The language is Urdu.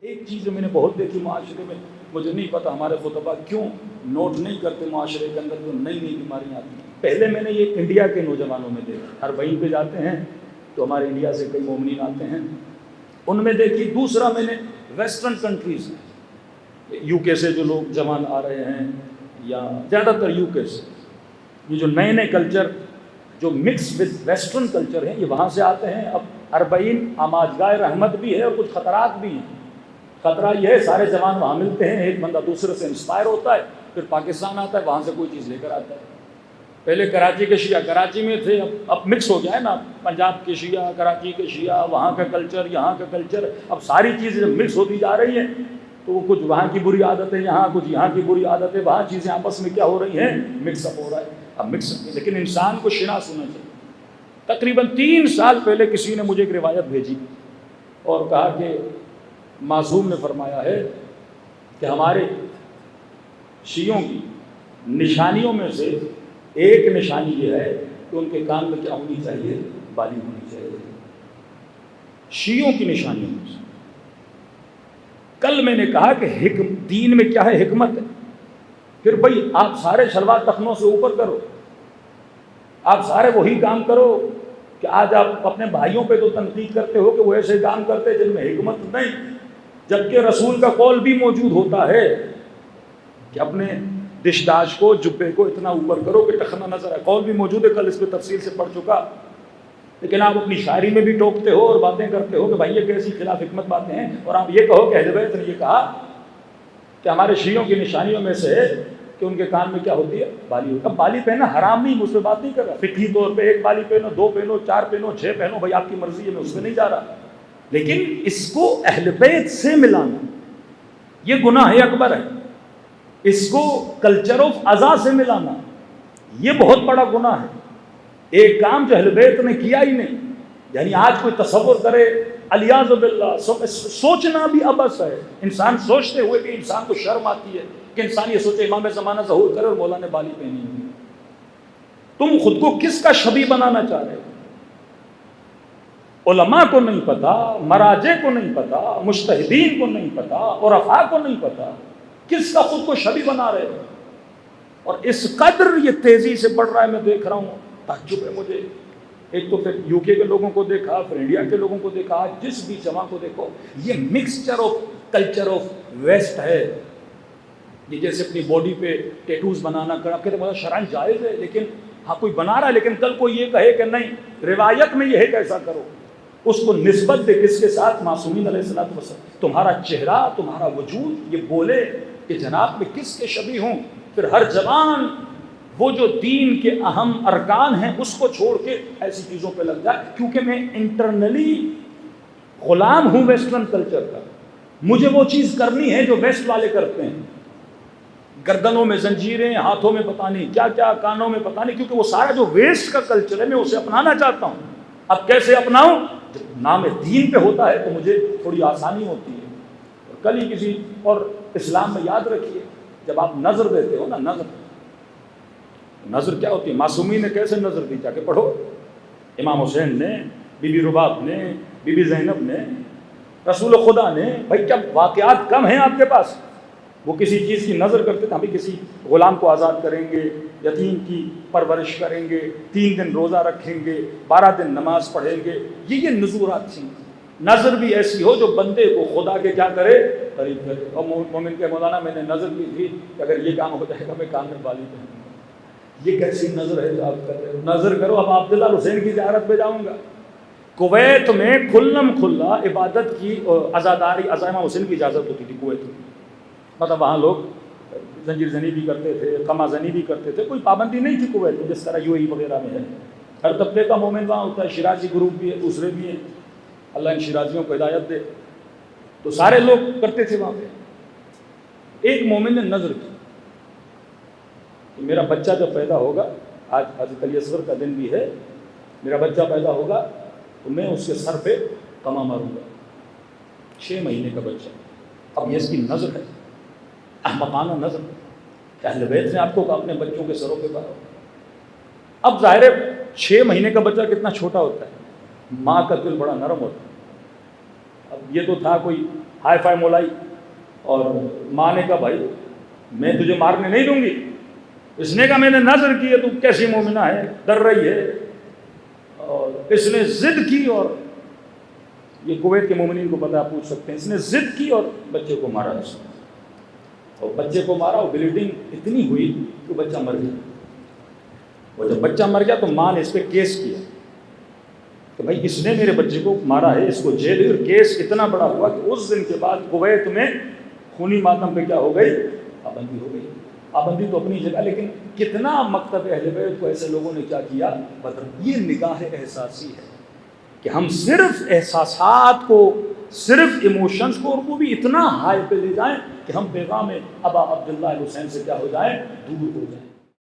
ایک چیز میں نے بہت دیکھی معاشرے میں، مجھے نہیں پتا ہمارے خطبہ کیوں نوٹ نہیں کرتے معاشرے کے اندر جو نئی نئی بیماریاں آتی ہیں۔ پہلے میں نے یہ انڈیا کے نوجوانوں میں دیکھا، 40 پہ جاتے ہیں تو ہمارے انڈیا سے کئی مومنین آتے ہیں، ان میں دیکھی۔ دوسرا میں نے ویسٹرن کنٹریز یو کے سے جو لوگ جوان آ رہے ہیں، یا زیادہ تر یو کے سے، یہ جو نئے نئے کلچر جو مکس وتھ ویسٹرن کلچر ہیں، یہ وہاں سے آتے ہیں۔ اب 40 آماجگاہ رحمت بھی ہے اور کچھ خطرات بھی ہیں۔ خطرہ یہ ہے سارے جوان وہاں ملتے ہیں، ایک بندہ دوسرے سے انسپائر ہوتا ہے، پھر پاکستان آتا ہے، وہاں سے کوئی چیز لے کر آتا ہے۔ پہلے کراچی کے شیعہ کراچی میں تھے، اب مکس ہو گیا ہے نا، پنجاب کے شیعہ، کراچی کے شیعہ، وہاں کا کلچر، یہاں کا کلچر، اب ساری چیزیں جب مکس ہوتی جا رہی ہیں تو کچھ وہاں کی بری عادتیں یہاں، کچھ یہاں کی بری عادتیں وہاں، چیزیں آپس میں کیا ہو رہی ہیں، مکس اپ ہو رہا ہے۔ اب مکس اپ، لیکن انسان کو شناس ہونا چاہیے۔ تقریباً 3 سال پہلے کسی نے مجھے ایک روایت بھیجی اور کہا کہ معصوم نے فرمایا ہے کہ ہمارے شیعوں کی نشانیوں میں سے ایک نشانی یہ ہے کہ ان کے کان میں کیا ہونی چاہیے، بالی ہونی چاہیے۔ شیعوں کی نشانیوں میں سے کل میں نے کہا کہ دین میں کیا ہے، حکمت ہے۔ پھر بھائی آپ سارے شلوار ٹخنوں سے اوپر کرو، آپ سارے وہی کام کرو کہ آج آپ اپنے بھائیوں پہ تو تنقید کرتے ہو کہ وہ ایسے کام کرتے جن میں حکمت نہیں، جبکہ رسول کا قول بھی موجود ہوتا ہے کہ اپنے دشداش کو، جبے کو اتنا اوپر کرو کہ ٹخنا نظر آئے۔ قول بھی موجود ہے، کل اس پہ تفصیل سے پڑھ چکا۔ لیکن آپ اپنی شاعری میں بھی ٹوکتے ہو اور باتیں کرتے ہو کہ بھائی یہ کیسی خلاف حکمت باتیں ہیں، اور آپ یہ کہو کہ اہل بیت نے یہ کہا کہ ہمارے شیعوں کی نشانیوں میں سے ہے کہ ان کے کان میں کیا ہوتی ہے، بالی ہوتی ہے۔ اب بالی پہننا حرام نہیں، مجھ سے بات نہیں کر رہا، فقہی طور پہ 1 بالی پہنو، 2 پہنو، 4 پہنو، 6 پہنو، بھائی آپ کی مرضی ہے، میں اس میں نہیں جا رہا۔ لیکن اس کو اہل بیت سے ملانا یہ گناہ اکبر ہے، اس کو کلچر آف عزا سے ملانا یہ بہت بڑا گناہ ہے۔ ایک کام جو اہل بیت نے کیا ہی نہیں، یعنی آج کوئی تصور کرے، الیاذ باللہ، سوچنا بھی عبث ہے۔ انسان سوچتے ہوئے بھی انسان کو شرم آتی ہے کہ انسان یہ سوچے امام زمانہ ظہور کرے اور مولا نے بالی پہنی ہوئی۔ تم خود کو کس کا شبیہ بنانا چاہ رہے ہو؟ علماء کو نہیں پتا، مراجع کو نہیں پتا، مجتہدین کو نہیں پتا، عرفاء کو نہیں پتا، کس کا خود کو شبیہ بنا رہے ہو؟ اور اس قدر یہ تیزی سے بڑھ رہا ہے، میں دیکھ رہا ہوں، تعجب ہے مجھے۔ ایک تو پھر یو کے لوگوں کو دیکھا، پھر انڈیا کے لوگوں کو دیکھا، جس بھی جماع کو دیکھو یہ mixture of culture of west ہے۔ یہ جیسے اپنی باڈی پہ ٹیٹوز بنانا کر، آپ کہتے ہیں شرعاً جائز ہے، لیکن ہاں کوئی بنا رہا ہے، لیکن کل کوئی یہ کہے کہ نہیں روایت میں یہ ہے کہ ایسا کرو، اس کو نسبت دے کس کے ساتھ؟ معصومین علیہ السلام۔ تمہارا چہرہ، تمہارا وجود یہ بولے کہ جناب میں کس کے شبیہ ہوں۔ پھر ہر زبان وہ جو دین کے اہم ارکان ہیں اس کو چھوڑ کے ایسی چیزوں پہ لگ جائے، کیونکہ میں انٹرنلی غلام ہوں ویسٹرن کلچر کا، مجھے وہ چیز کرنی ہے جو ویسٹ والے کرتے ہیں۔ گردنوں میں زنجیریں، ہاتھوں میں پتہ نہیں کیا کیا، کانوں میں پتہ نہیں، کیونکہ وہ سارا جو ویسٹ کا کلچر ہے میں اسے اپنانا چاہتا ہوں۔ اب کیسے اپناؤں؟ جب نام دین پہ ہوتا ہے تو مجھے تھوڑی آسانی ہوتی ہے۔ اور کل ہی کسی اور اسلام میں یاد رکھیے، جب آپ نظر دیتے ہو نا، نظر کیا ہوتی ہے؟ معصومین نے کیسے نظر دی؟ جا کے پڑھو، امام حسین نے، بی بی رباب نے، بی بی زینب نے، رسول خدا نے۔ بھائی کیا واقعات کم ہیں آپ کے پاس؟ وہ کسی چیز کی نظر کرتے تھے، ہم بھی کسی غلام کو آزاد کریں گے، یتیم کی پرورش کریں گے، 3 دن روزہ رکھیں گے، 12 دن نماز پڑھیں گے، یہ نذورات تھیں۔ نظر بھی ایسی ہو جو بندے کو خدا کے کیا کرے، قریب کرے۔ اور مومن کے مولانا میں نے نظر کی تھی کہ اگر یہ کام ہو جائے گا میں کان میں بالی پہنوں گا۔ یہ کیسی نظر ہے جو آپ کر رہے ہو؟ نظر کرو اب عبداللہ حسین کی زیارت پہ جاؤں گا۔ کویت میں کھلم کھلا عبادت کی عزاداری، امام حسین کی اجازت ہوتی تھی کویت میں، مطلب وہاں لوگ زنجیر زنی بھی کرتے تھے، قما زنی بھی کرتے تھے، کوئی پابندی نہیں تھی کویت میں جس طرح یو اے ای وغیرہ میں ہے۔ ہر طبقے کا مومن وہاں ہوتا ہے، شیرازی گروپ بھی ہے، دوسرے بھی ہیں، اللہ ان شیرازیوں کو ہدایت دے۔ تو سارے لوگ کرتے تھے وہاں پہ۔ ایک مومن نے نظر کی کہ میرا بچہ جب پیدا ہوگا، آج حضرت علی اصغر کا دن بھی ہے، میرا بچہ پیدا ہوگا تو میں اس کے سر پہ قمع ماروں گا۔ 6 مہینے کا بچہ، اب یہ اس کی نظر ہے، احمقانہ نظر، کہ اہل بیت نے آپ کو اپنے بچوں کے سروں پہ مارو۔ اب ظاہر ہے 6 مہینے کا بچہ کتنا چھوٹا ہوتا ہے، ماں کا دل بڑا نرم ہوتا ہے، اب یہ تو تھا کوئی ہائی فائی مولائی، اور ماں نے کہا بھائی میں تجھے مارنے نہیں دوں گی، اس نے کہا میں نے نظر کی ہے تو کیسی مومنہ ہے، ڈر رہی ہے، اور اس نے ضد کی، اور یہ کویت کے مومنین کو پتہ، آپ پوچھ سکتے ہیں، اس نے ضد کی اور بچے کو مارا، اس نے، اور بچے کو مارا، وہ بلیڈنگ اتنی ہوئی کہ بچہ مر گیا، اور جب بچہ مر گیا تو ماں نے اس پہ کیس کیا کہ بھائی اس نے میرے بچے کو مارا ہے، اس کو جیل، اور کیس اتنا بڑا ہوا کہ اس دن کے بعد کویت میں خونی ماتم پہ کیا ہو گئی، پابندی ہو گئی۔ پابندی تو اپنی جگہ، لیکن کتنا مکتب اہل بیت کو ایسے لوگوں نے کیا کیا، یہ نگاہ احساسی ہے کہ ہم صرف احساسات کو، صرف ایموشنز کو، اور وہ بھی اتنا ہائی پہ لے جائیں کہ ہم پیغام ابا عبداللہ حسین سے کیا ہو جائیں، دور ہو جائیں۔